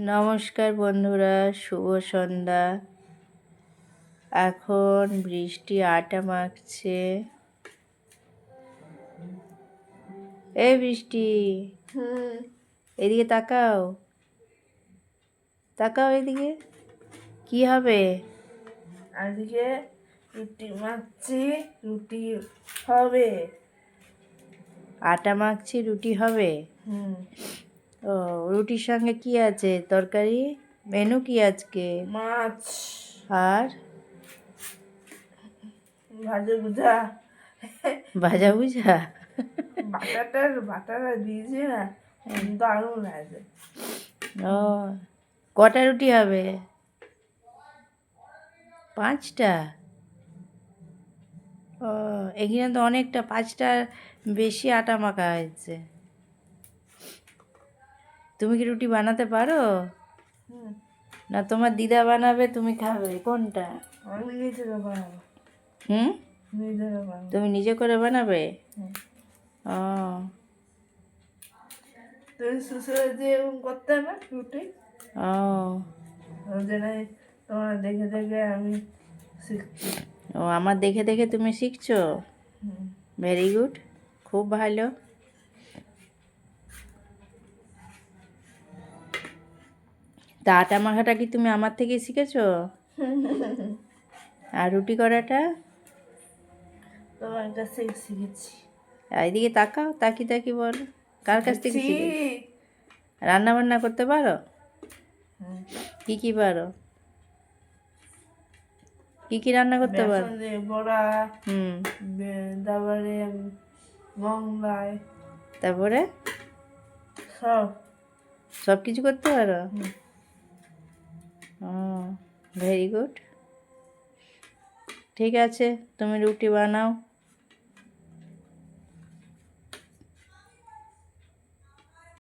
নমস্কার বন্ধুরা, শুভ সন্ধ্যা। এখন বৃষ্টি আটা মাখছে। এই বৃষ্টি, এদিকে তাকাও, তাকাও এদিকে। কি হবে? আজকে রুটি মাখছি, রুটি হবে। আটা মাখছি, রুটি হবে। ও, রুটির সঙ্গে কি আছে তরকারি? মেনু কি আজকে? মাছ আর ভাজা ভুজা, ভাজা ভুজা। বাটাটা দিয়েছি না, দারুণ আছে। ও, কটা রুটি হবে? 5টা। ও, এখানে তো অনেকটা, 5টা বেশি আটা মাখা হয়েছে। তুমি কি রুটি বানাতে পারো? না তোমার দিদা বানাবে, তুমি খাবে? কোনটা? আমি নিজে বানাবো। তুমি নিজে করে বানাবে? ও, তুমি শ্বশুরে দিয়ে এরকম করতে হবে রুটি। ও, ওই জন্যই তোমার দেখে দেখে আমি শিখছি। ও, আমার দেখে দেখে তুমি শিখছো? ভেরি গুড, খুব ভালো। তা আটা মাখাটা কি তুমি আমার থেকে শিখেছো? আর রুটি করাটা? তোমার কাছে শিখেছি। এদিকে তাকাও, তাকি তাকি বলো, কার কাছ থেকে শিখেছো? রান্না বান্না করতে পারো? কি কি পারো? কি কি রান্না করতে পারো? বেসন দিয়ে বড়া, তারপরে মোগলাই, তারপরে সব সব কিছু করতে পারো? ও, ভেরি গুড। ঠিক আছে, তুমি রুটি বানাও।